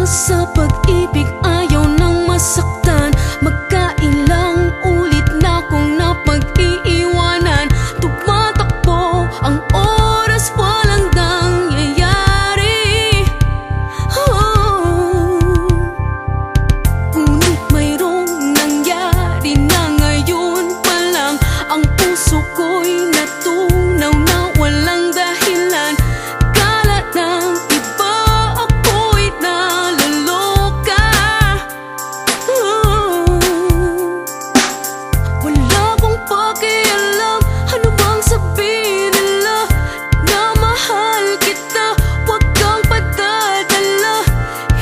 sa pag-ibig, ayaw nang masaktan. Magkailang ulit na kong napag-iiwanan. Tumatakbo ang oras, walang nangyayari. Ngunit mayroong nangyari na ngayon pa lang. Ang puso ko'y natunaw na walang dahilan. Kala ng iba ako'y naloloka. Wala akong pakialam ano bang sabihin nila, na mahal kita, huwag kang padadala.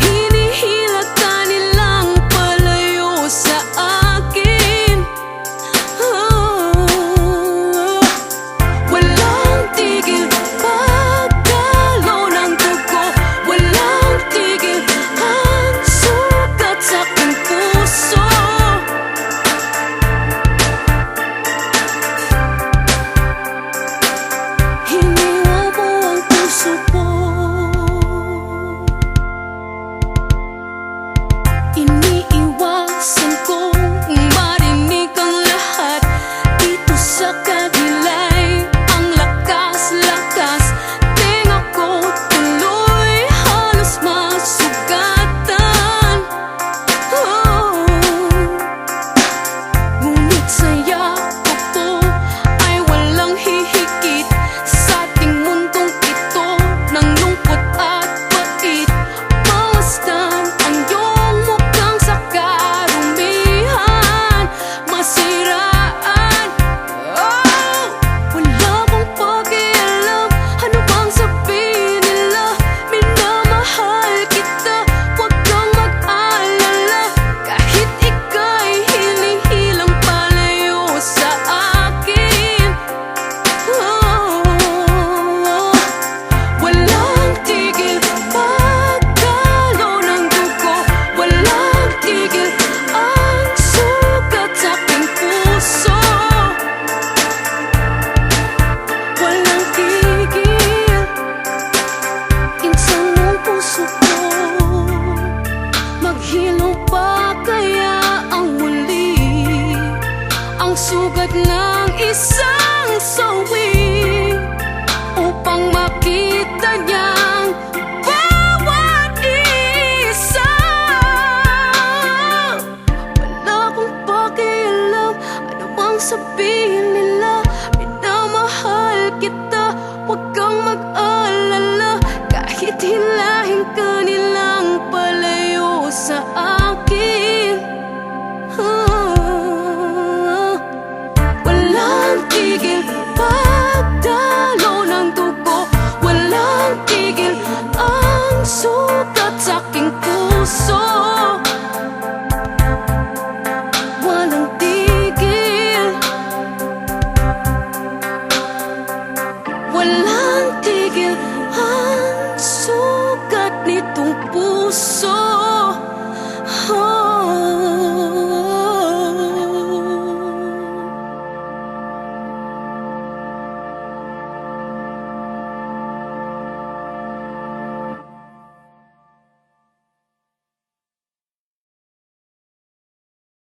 Hinihilata nilang palayo sa akin. Walang tigil pagdalo ng dugo, walang tigil ang sugat sa aking puso. Hiniwa mo ang puso ko. Iniiwasan kong marinig ang lahat. Dito sa kadilay ang lakas-lakas. Tenga ko tuloy halos masugatan. Ngunit sa yakap ko ay walang hihigit sa ating mundong ito ng lungkot at pait. Mamasdan ang iyong mukhang sa karumihan, masiraan. Wala akong pakialam ano bang sabihin nila, minamahal kita, huwag kang mag-alala. Kahit ika'y hinihilang palayo sa akin. Walang tigil pagdalo ng dugo, walang tigil ang sugat sa aking puso. Walang tigil insang ang puso ko. Maghilom pa kaya ang muli ang sugat ng isang sawi, upang makita